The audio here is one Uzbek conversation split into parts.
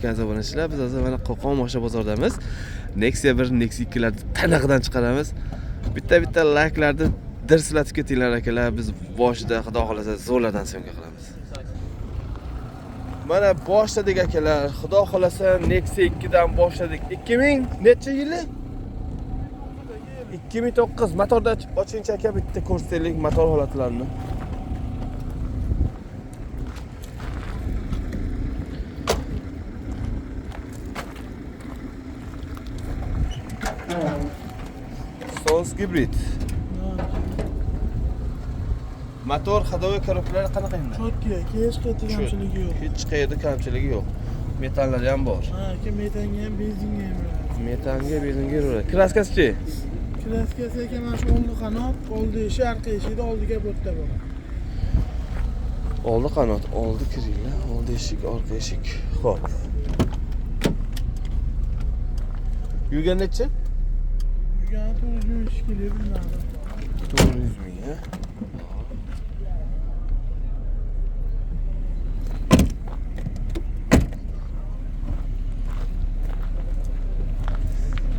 Obunachilar, biz hozir mana Qo'qon Moshina bozoridamiz. Nexia 1, Nexia 2 larni tanaqdan chiqaramiz. Bitta layklarni dirslatib ketinglar akalar. Biz boshida xudo xolasa zo'rlardan syomka qilamiz. Mana boshladik akalar. Xudo xolasa Nexia 2 dan boshladik. 2000 necha yili? 2009 motorda ochincha aka bitta ko'rsataylik motor holatlarini. Sons gibrid. Motor ходовой коробкалari qanaqa endi? Chotga, hech qayerda kamchiligi yo'q. Hech qayerda kamchiligi yo'q. Metallari ham bor. Ha, metanga ham, benzinga ham yuradi. Metanga, benzinga yuradi. Kraskasi-chi? Kraskasi aka mana shu oldi qanot, oldi eshik, orqa eshikda oldiga bo'tda bor. Oldi qanot, oldi kirila, oldi eshik, orqa eshik. Xo'p. Yurgan necha? Yurgan 400 kilo bilmadim. 400 ming, ha?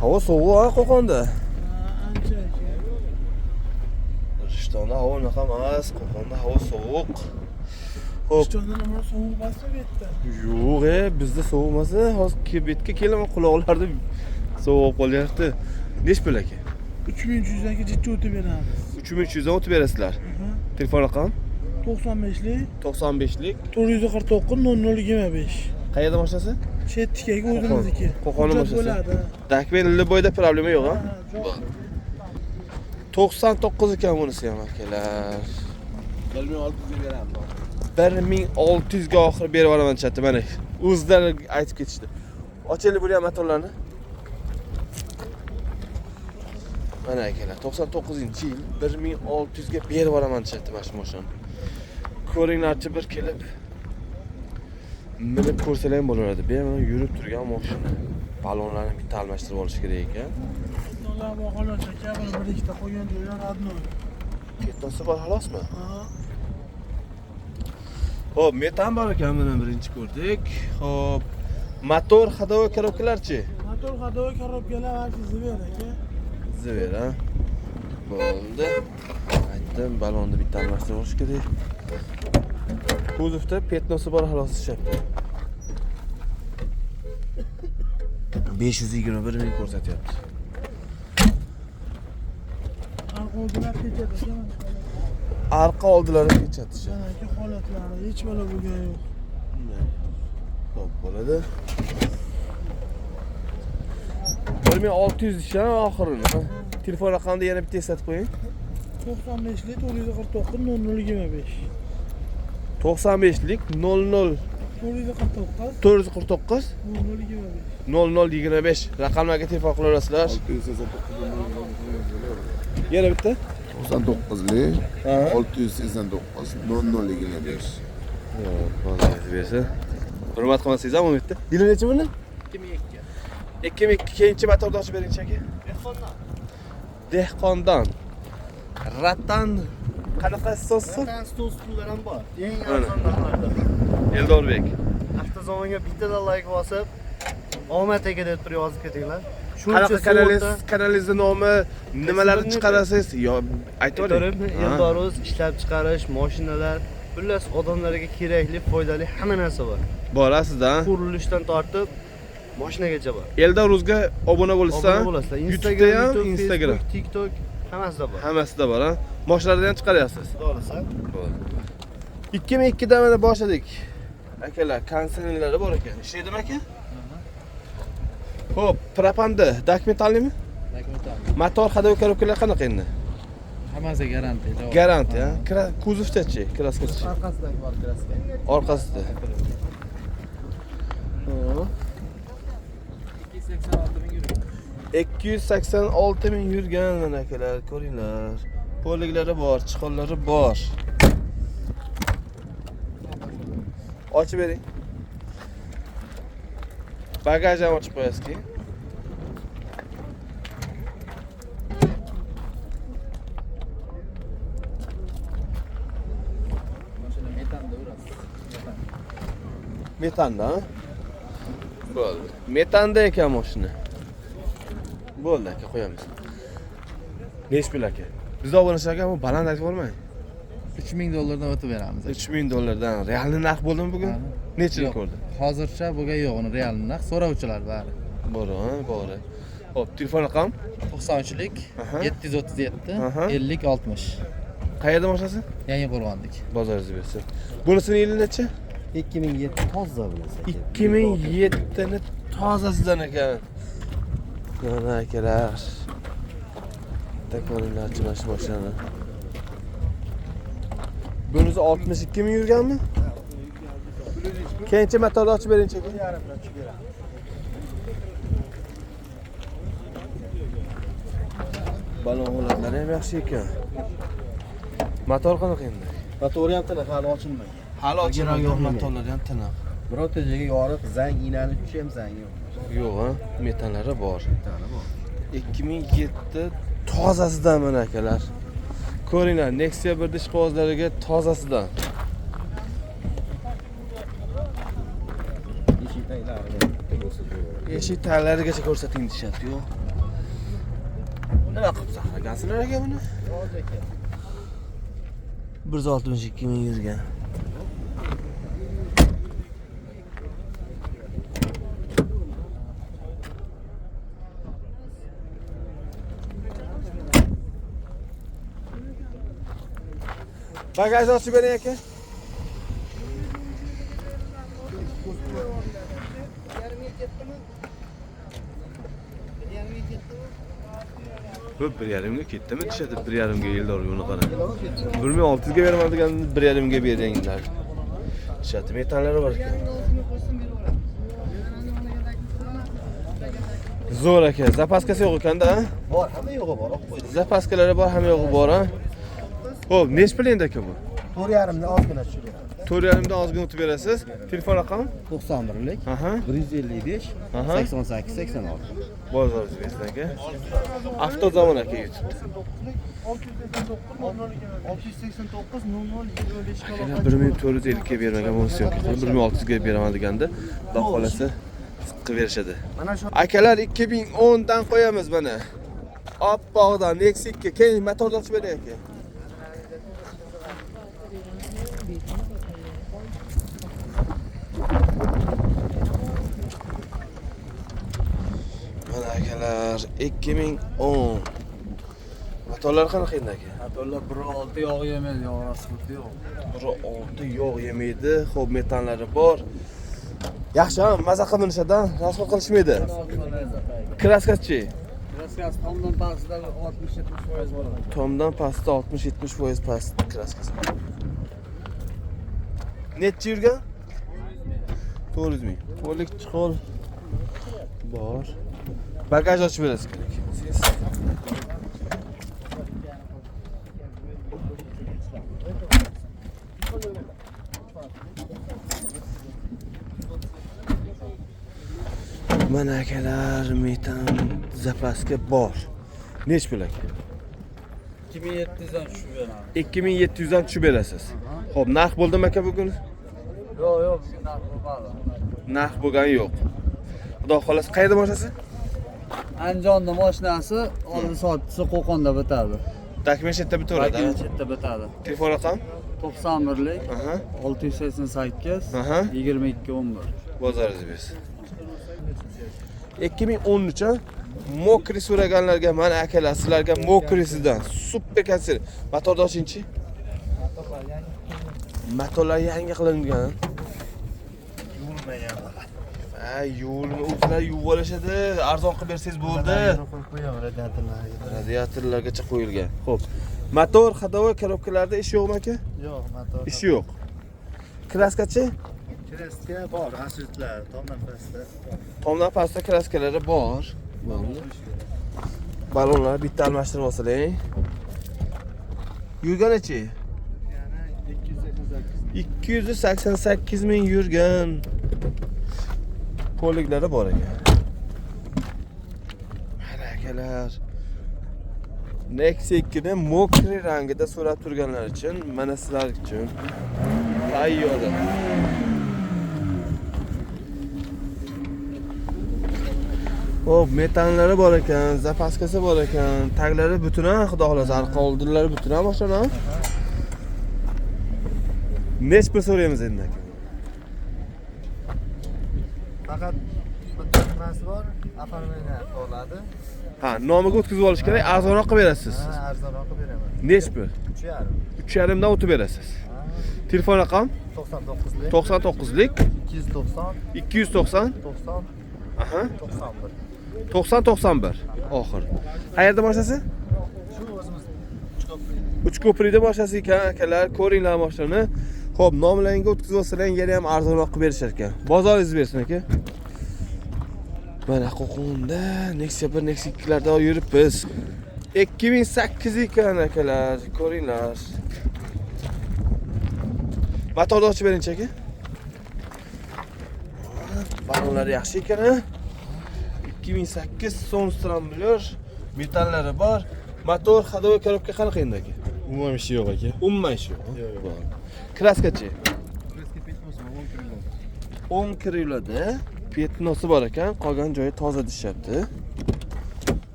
Havo sovuq ha Qo'qonda. Ancha aka. Rishtonda havo unaqa emas, Qo'qonda havo sovuq. Xo'p. Rishtonda nima sovuq emasmi bu yerda? Yo'q, bizda sovuq emas. Hozir betga kelaman, quloqlarda sovuq qolyapti. Nech pul aka? 3300 dan kecha o'tib beramiz. 3300 dan o'tib berasizlar. Telefon raqam? 95lik 95lik 449 0025. Qayerda mashinasi? Shetdagi o'zimizniki. Qo'qonning Hujjat mashinasi. bo'ladi. Dakmen boyda problema yo'q, ha? Yo'q. 99 ekan bunisi ham akalar. 1600 ga beramiz. 1600 ga oxir berib yuboraman chatda mana. O'zlari aytib ketishdi. Ochaylik bo'lgan motorlarni. Mana akalar 99-yil 1600 ga berib yuboraman chatda mana shu mashinani. Ko'ringlarchi bir kelib minib ko'rsalar ham bo'laveradi. Bemalol yurib turgan mashina. Balonlarni bitta almashtirib olish kerak ekan. Ular bu xolos aka, bir ikkita qo'ygan joylar adnoy. Ketnosi bor xolosmi? Ha. Xo'p, metan bor ekan, buni birinchi ko'rdik. Xo'p, motor ходовой коробкаларchi? Motor ходовой коробkalar varsi Zver aka. Zver, ha. Bo'ldi. Aytdim, balonni bitta almashtirib olish kerak. Kuzovda petnosi bor xolos ishlayapti. 521 ming ko'rsatyapti. Arqoldilar kechadi aka. Arqa oldilari kechatishi. Mana aka holatlari hech bola bo'lgani yo'q. Xo'p, bo'ladi. 1600 ishon oxirini. Telefon raqamini yana bitta eslatib qo'ying. 95lik 449 0025. 95lik 00 449 449 0025. 0025 raqamlarga telefon qilaverasizlar. Yana bitta 99lik Ha. 689 0025. Yo'q, bersa. Hurmat qilmasangiz ham bitta. Yili necha buni? 2002. 2002 keyinchi motorni ochib bering aka. Dehqondan. Rattan qanaqa so'zsiz? Stol stullar ham bor. Eng Mana. arzon narxlarda. Eldorbek. Avtozamonga bittadan layk bosib, omad aka deb turib yozib ketinglar. Qanaqa kanalingizni nomi, nimalarni Esimni chiqarasiz? Yo, aytib Turib, o'ring. Eldoruz ishlab chiqarish, mashinalar, xullas odamlarga kerakli, foydali hamma narsa bor. Borasizda. Qurilishdan tortib mashinagacha bor. Eldoruzga obuna bo'lsa, Obuna bo'lasizlar. YouTube'da ham, YouTube, Instagram. Facebook, TikTok hammasida bor. Hammasida bor, ha. Moshlarni ham chiqaryapsiz. Xohlasan. 2002 da mana boshladik. Akalar, konsertlari bor ekan. Ishlaydimi aka? Xo'p, propanda dokumentalnimi? Motor ходовой коробкалari qanaqa endi? Hammasi garantiya. Garantiya, ha? Kuzovdachi, kraskachi. Orqasidagi bor kraska. Orqasida. Xo'p. 286 ming yurgan mana akalar, ko'ringlar. Poliklari bor, chiqonlari bor. Ochib bering. Bagaj ham ochib qo'yasiz-ki. Metanda, ha? Bo'ldi. Metanda ekan mashina. Bo'ldi aka, qo'yamiz. Nechi pul aka? Biz obunachlar aka, bu baland aytib olmang. $3000 o'tib beramiz. $3000 realni narx bo'ldimi bugun? Nechini Yo'q, ko'rdi? hozircha bo'lgan yo'q, uni real narx so'rovchilar bari. Bor. Xo'p, telefon raqam? 93lik Aha. 737 Aha. 50 60. Qayerda boshasi? Yangi Qo'rg'ondik. Bozoringiz bersin. Bunisini yili necha? 2007 toza bilasan. 2007 ni tozasidan ekan. Mana akalar. Takorinlarchi mana shu mashinani. Bunisi 62 ming yurganmi? Keyincha motorni ochib bering chekin. Balon holatlari ham yaxshi ekan. Motor qanaqa endi? Motori ham tiniq, hali ochilmagan. Hali ochilmagan yo'q, motorlari ham tiniq. Birorta joyga yoriq, zang, inani tushi ham zang yo'q. Yo'q, ha, metallari bor. 2007 tozasidan mana akalar. Ko'ringlar, Nexia 1 ish qog'ozlariga tozasidan. Eshik taglarigacha ko'rsating deyapti, yo'q. Nima qilib saqlagansizlar aka buni? 162 ming yurgan. Bagaj ochib bering aka. Bu 1,5 ga ketdimi deshadi, 1,5 ga yildor yo'lni qara. 1600 ga beraman degan 1,5 ga beringlar. Deshadi, metallari bor ekan. Zo'r aka, zapaskasi yo'q ekanda, ha? Bor, hamma yo'g'i bor, olib qo'ydim. Zapaskalari bor, hamma yo'g'i bor, ha? Xo'p, nech pul endi aka bu? 4,5 dan ozgina tushib beramiz. 4,5 dan ozgina o'tib berasiz. Telefon raqam? 91lik Aha. 155 Aha. 88 86. Bozoringiz aka. Avtozamon aka YouTube. 689 00 Akalar 1450 ga bermagan bo'lsa yo'q. 1600 ga beraman deganda, xudo xolasa qilib berishadi. Mana shu Akalar 2010 dan qo'yamiz mana. Oppoqdan Nexia keyin motorni ochib beray aka. Mana akalar 2010. Motorlar qanaqa endi aka? Motorlar 1.6 yog' yemaydi, yog' rasxoti yo'q. 1.6 yog' yemaydi, xo'p metallari bor. Yaxshi, ha, maza qilib minishadi, rasxot qilishmaydi. Kraskachi. Kraskasi tomdan pastdagi 60-70% bo'ladi. Tomdan pastda 60-70% past kraskasi. Necha yurgan? 400 ming. Qo'lik chiqol bor. Bagaj ochib berasiz kerak. Mana akalar, metan zapaska bor. Nech pul aka? 2700 dan tushib beramiz. 2700 dan tushib berasiz. Xo'p, narx bo'ldimi aka bugun? Yo'q, bugun narx bo'lmadi. Narx bo'lgani yo'q. Xudo xolasa qayerda boshasi? Andijonda mashinasi oldi soatisi Qo'qonda bitadi. Dokument chetda bitaveradi. Chetda bitadi. Telefon raqam? 91lik Aha. 688 Aha. 2211. Bozoringiz bersin. 2013 ha? Mokri so'raganlarga mana akalar sizlarga mokrisidan super konser. Motorni ochingchi. Motorlar yangi qilingan. Yo'lni o'zlari yuvib olishadi, arzon qilib bersangiz bo'ldi. Radiatorlargacha qo'yilgan. Xo'p. Motor, ходовой korobkalarda ish yo'qmi aka? Yo'q, motor. Ish yo'q. Kraskachi? kraska bor, asirtlar, tomdan pastda. Tomdan pastda kraskalari bor. Bo'ldi. Balonlar bitta almashtirib olsalang. Yurganichi? 288 ming yurgan. Poliklari bor ekan. Mana akalar. Nexia 2 ni mokri rangida so'rab turganlar uchun, mana sizlar uchun tayyor. Xo'p, metallari bor ekan, zapaskasi bor ekan, taglari butun ha, xudo xolasa, arqa oldinlari butun ha mashina. Nech pul so'raymiz endi aka? Faqat bitta nimasi bor, oformleniya bo'ladi. Ha, nomiga o'tkazib olish kerak, arzonroq qilib berasiz. Ha, arzonroq qilib beraman. Nech pul? 3,5. 3,5 dan o'tib berasiz. Telefon raqam 99lik 99lik 290 290 90 aha 91. 9091 oxir. Qayerda boshasi? Shu o'zimiz Uchko'prikda boshasi ekan, akalar, ko'ringlar mashinani. Xo'p, nomlaringga o'tkazib olsalaring yana ham arzonroq qilib berishar ekan. Bozoringiz bersin aka. Mana Qo'qonda Nexia 1, Nexia 2 larda yuribmiz. 2008 ekan akalar, ko'ringlar. Motorni ochib bering aka. Balonlar yaxshi ekan ha. 2008 Sonstramblyor, metallari bor. Motor, ходовой коробка qanaqa endi aka? Umuman ishi yo'q aka. Umuman ish yo'q. Bor. Kraskachi? 10 krylada petnosi bor ekan, qolgan joyi toza dishyapti.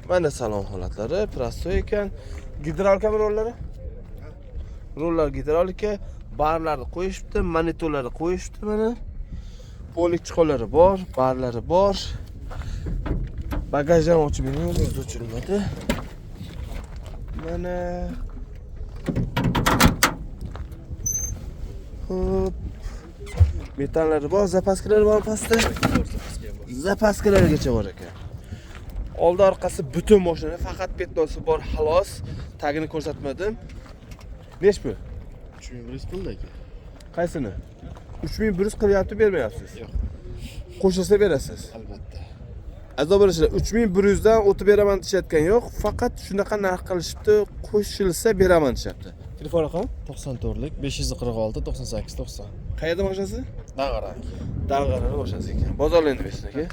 Mana salon holatlari, prosto ekan. Gidrolika rollari? Rollar gidrolika, barlarni qo'yishibdi, monitorlarni qo'yishibdi mana. Polik chiqonlari bor, barlari bor. Bagajdan ochib beramiz, o'zi o'chirilmadi. Mana hop. Metallari bor, zapaskalar bor pastda. Zapaskalargacha bor ekan. Oldi orqasi butun mashina, faqat petnosi bor, xolos. Tagini ko'rsatmadim. Nech pul? 3100 pulda aka. Qaysini? 3100 qilyapti, bermayapsiz. Yo'q. Qo'shilsa berasiz. Albatta. Azob berishlar 3100 dan o'tib beraman deyotgan yo'q, faqat shunaqa narx qilishibdi, qo'shilsa beraman deyapti. Telefon raqam? 94lik 546 98 90. Qayerda mashinasi? Dag'ara. Dag'arani mashinasi ekan. Bozorlarni bersin aka.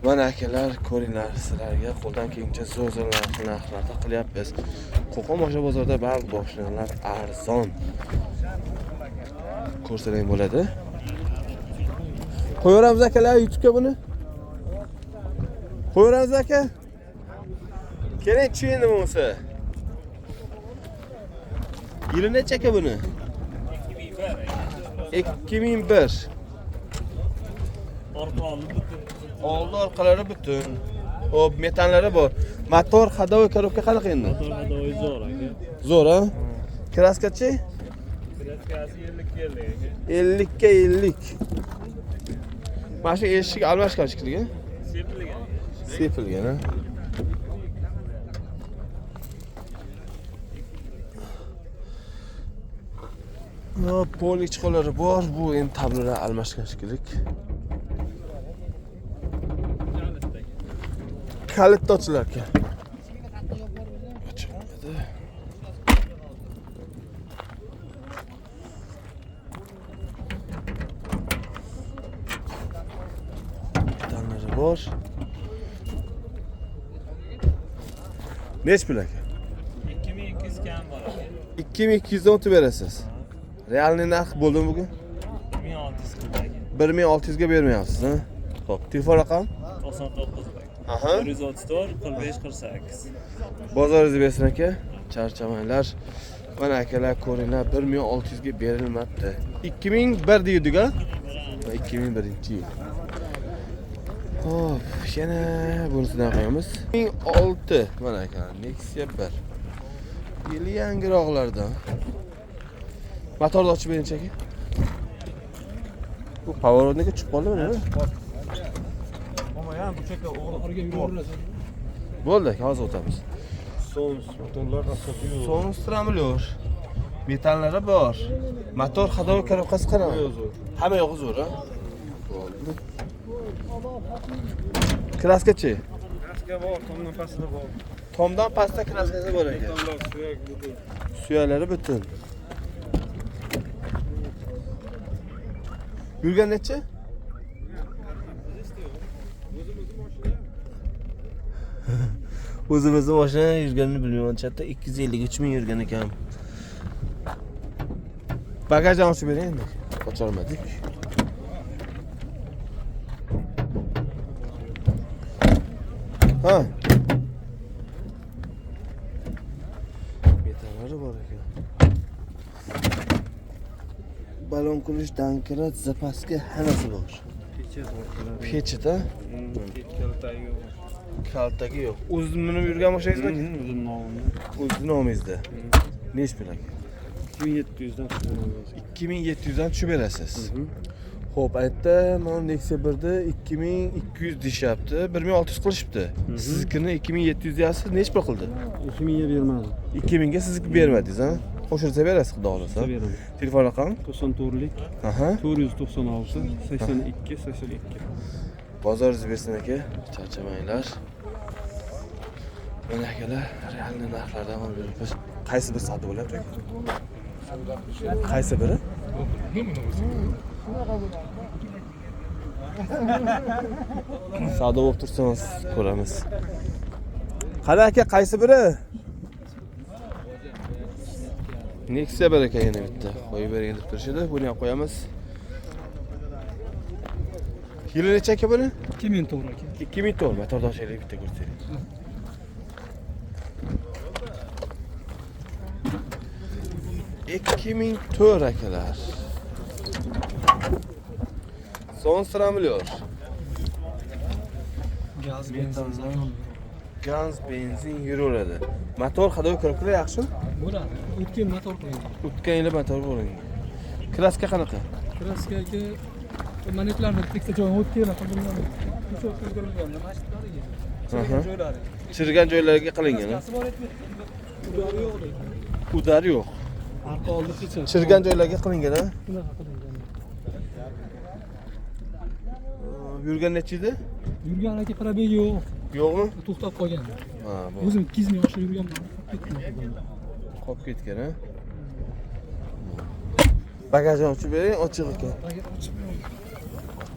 Mana akalar, ko'ringlar, sizlarga qo'ldan kelgancha zo'r narxlarda qilyapmiz. Qo'qon mashina bozorida barcha mashinalar arzon. Ko'rsalang bo'ladi. Qo'yaveramiz akalar YouTube'ga buni. Qo'yaveramiz aka. Keling endi bo'lsa. Yili necha aka buni? 2001. Oldi orqalari butun. Xo'p, metallari bor. Motor, ходовой коробка qanaqa endi? Motor hadoyi zo'r aka. Zo'r ha? Kraskachi? Kraskasi 50 aka. 50 ga 50. Mana shu eshik almashgan shekilli. Sepilgan. Sepilgan ha. No, polik chiqolari bor. Bu endi tablolar almashgan shekilli. Kalit ochilar ekan. Ochilmadi. Tanlari bor. Nech pul aka? 2200 kam bor aka. 2200 dan o'tib berasiz. Realniy narx bo'ldimi bugun? 1600 pul aka. 1600 ga bermayapsiz, ha? Xo'p, telefon raqam? 99 aka. Aha. 134 45 48. Bozoringiz bersin aka. Charchamanglar. Mana akalar ko'ringlar, 1600 ga berilmabdi. 2001 deydik-a? 2001-yil. Hop, yana bunisidan qo'yamiz. 2006 mana aka, Nexia 1. Yili yangiroqlardan. Motorni ochib bering aka. Bu pоворотniga chiqib qoldimi? Bo'ldi, hozir o'tamiz. Sonstramblyor. Metallari bor. Motor ходовой коробкasi qanaqa? Hamma yo'q zo'r, ha? Bo'ldi. Kraskachi? Kraska bor, tomdan pastda bor. Tomdan pastda kraskasi bor ekan. Suyaklari butun. Yurgan necha? O'zimizni mashina yurganini bilmayman, chatda 250 3000 yurgan ekan. Bagajni ochib bering endi. Ocholmadik. Ha. Metallari bor ekan. Balon kulish, dankirat, zapaska hammasi bor. Pechita? Kaltagi yo'q. O'zingiz minib yurgan mashinangizmi? O'zim nomimni. O'z nomingizda. Nech pul aka? 2700 dan tushiraman. 2700 dan tushib berasiz. Xo'p, aytdi, mana Nexia 1da 2200 deyapti, 1600 qilishibdi. Siznikini 2700 deyapsiz, nech pul qildi? 2000 ga bermadim. 2000 ga sizniki bermadingiz, ha? Qo'shilsa berasiz, xudo xolasa. Beraman. Telefon raqami? 94lik Aha. 496 82 82. Bozoringiz bersin aka, charchamanglar. Mana akalar, realni narxlardan olib beramiz. Qaysi bir savdo bo'lyapti? Qaysi biri? Savdo bo'lib tursangiz ko'ramiz. Qani aka, qaysi biri? Nexia bir aka yana bitta. Qo'yib bering deb turishdi. Buni ham qo'yamiz. Yili necha aka buni? 2000 to'g'ri aka. 2000 to'g'ri. Motordoshlik bitta ko'rsangiz. $2000 akalar. Son sıramılıyor. Gaz, benzin yuraveradi. Motor hadoy kirib yaxshimi? Bo'ladi. O'tgan motor qo'yilgan. O'tgan yili motor bo'lingan. Kraska qanaqa? Kraskaga manetlarni teksa joyini o'tgan qilgan. Shu o'tkazilgan mashinalar. Chirgan joylariga qilingan. Udar yo'q. Arqa oldi kecha. Chirgan joylarga qilingan, ha? Bunaqa qilingan. Yurgan necha edi? Yurgan aka probegi yo'q. Yo'qmi? To'xtab qolgan. Ha, bu. O'zim 200 yoshda yurganman. Qolib ketgan, ha? Bagajni ochib bering, ochiq ekan.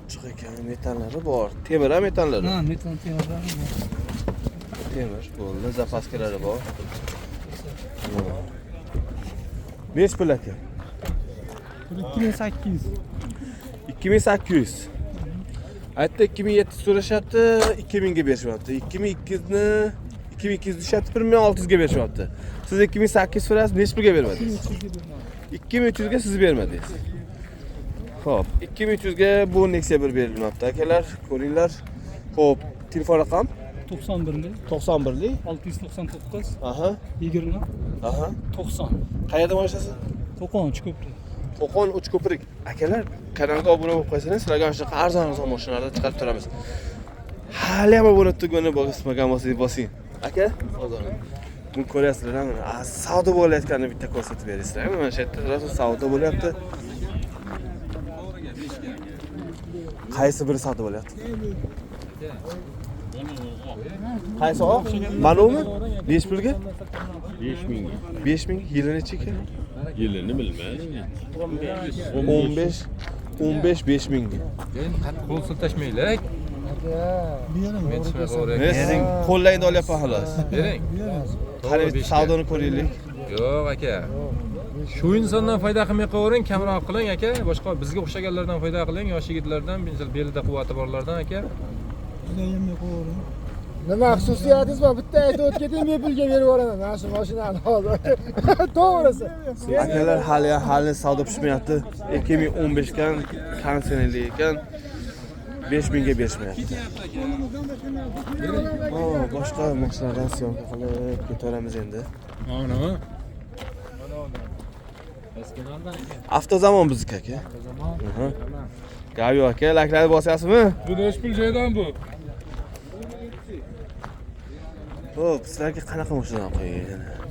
Ochiq ekan, metallari bor. Temir ham metallari. Ha, metal temirlari bor. Temir, bo'ldi, zapaskalari bor. Nech pul aka? 2800. 2800. Aytdi 2700 so'rashyapti, 2000 ga berishyapti. 2200 ni 2200 deyapti, 1600 ga berishyapti. Siz 2800 so'rasiz, nech pulga bermadingiz? 2300 ga siz bermadingiz. Xo'p, 2300 ga bu Nexia 1 berilmoqda akalar, ko'ringlar. Xo'p, telefon raqam 91lik 91lik 699 aha 20 aha 90. qayerda bo'lasiz? Qo'qon Uchko'prik. Qo'qon Uchko'prik. Akalar, kanalga obuna bo'lib qo'ysangiz, sizlarga mana shunaqa arzon mashinalarni chiqarib turamiz. Hali ham obuna tuguni bosmagan bo'lsangiz bosing. Aka, hozir. Buni ko'ryapsizlar, mana savdo bo'layotganini bitta ko'rsatib beringizlar. Mana shu yerda rosa savdo bo'lyapti. Qaysi biri savdo bo'lyapti? Qaysi o? Manumi? Nech pulga? 5000 ga. 5000 yili necha ekan? Yilini bilmayman. 15 5000 ga. Qo'l siltashmaylik. Men tushmay qo'yavering. Sizning qo'llaringni olyapman xolos. Bering. Qarang, savdoni ko'raylik. Yo'q aka. Shu insondan foyda qilmay qo'yavering, kamroq qiling aka. Boshqa bizga o'xshaganlardan foyda qiling, yosh yigitlardan, belida quvvati borlardan aka. Nima xususiyatingiz bor? Bitta aytib o'tgating, men pulga berib yuboraman. Mana shu mashinani hozir. To'g'risi. Akalar hali savdo pishmayapti. 2015 kan konsertli ekan. 5000 ga berishmayapti. Boshqa mashinalardan syomka qilib ketaveramiz endi. Mana. Avtozamon bizniki aka. Gap yo'q aka, laklarni bosyapsizmi? Bu nech pul joydan bu? Xo'p, sizlarga qanaqa mashina qo'ying?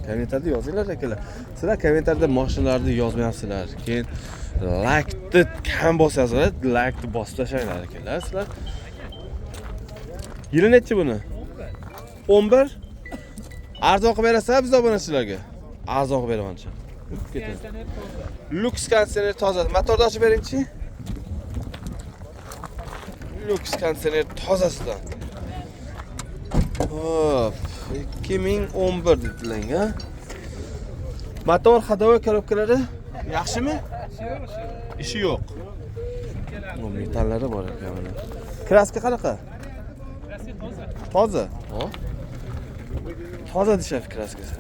Kommentarda yozinglar akalar. Sizlar kommentarda mashinalarni yozmayapsizlar. Keyin like-ni kam bosyapsizlar, like-ni bosib tashlanglar akalar. Sizlar yili nechi buni? 11. Arzon qilib berasizlar biz obunachilarga. Arzon qilib beramanchi. Lux konditsioner toza. Motorni ochib beringchi. Lux konditsioner tozasidan. Hop, 2011 dedilar. Motor hadovoy korobkalari yaxshimi? Ishi yo'q. Bu metallari bor ekan mana. Kraska qanaqa? Toza. Hop. Toza dishab kraskasi.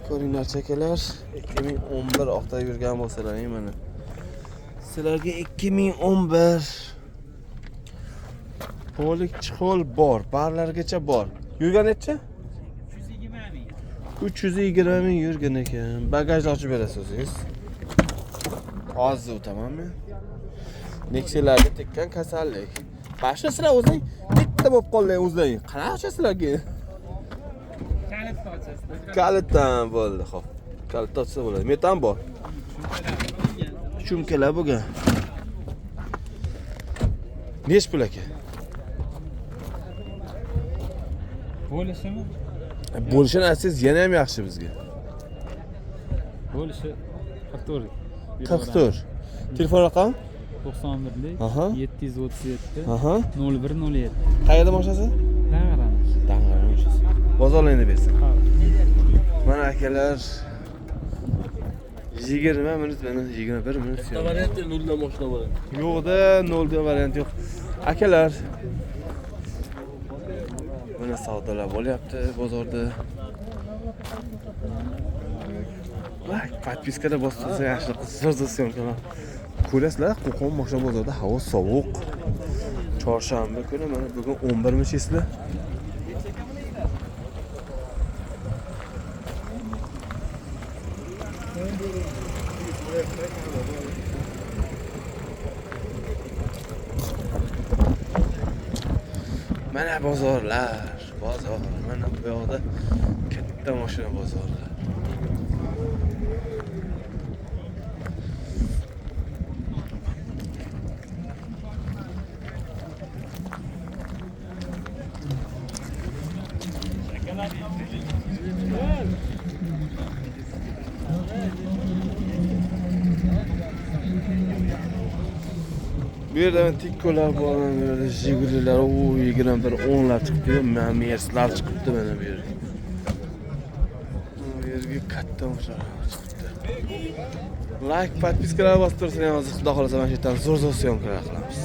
Ko'ringlar chakalar 2011 oqda yurgan bo'lsalaring mana. Sizlarga 2011 polik chixol bor, barlargacha bor. Yurgan necha? 320 ming yurgan ekan. Bagajni ochib berasiz o'zingiz. Hozir tamommi? Nexialarga tekkan kasallik. Boshqa sizlar o'zing bitta bo'lib qolgan o'zlaring. Qanaqa sizlarga? Kalitdan bo'ldi, xo'p. Kalit ochsa bo'ladi. Metan bor. Shumkalar bo'lgan. Nech pul aka? Bo'lishimi? Bo'lishini aytsangiz yana ham yaxshi bizga. Bo'lishi 44. 44. Telefon raqam? 91lik Aha. 737 Aha. 0107. Qayerda moshasi? Dang'aramiz. Dang'ara moshasi. Bozorlarni bersin. Mana akalar 20 minut mana 21 minut. Variantda 0 dan mashina bo'ladi. Yo'qda 0 da variant yo'q. Akalar mana savdolar bo'lyapti bozorda. Vay, podpiskada bostirsa yaxshi qizg'ir syomkalar. Ko'rasizlar, Qo'qon mashina bozorida havo sovuq. Chorshanba kuni mana bugun 11-misizlar. Mana bozorlar, bozor. Mana bu yoqda katta mashina bozorlar. Bu yerda tikkolar bor, bu yerda Jigulilar, o 21 10lar chiqdi, Merslar chiqibdi mana bu yerga. Bu yerga katta mashinalar chiqibdi. Like, podpiskalar bosib tursangiz, hozir xudo xolasa mana shu yerdan zo'r syomkalar qilamiz.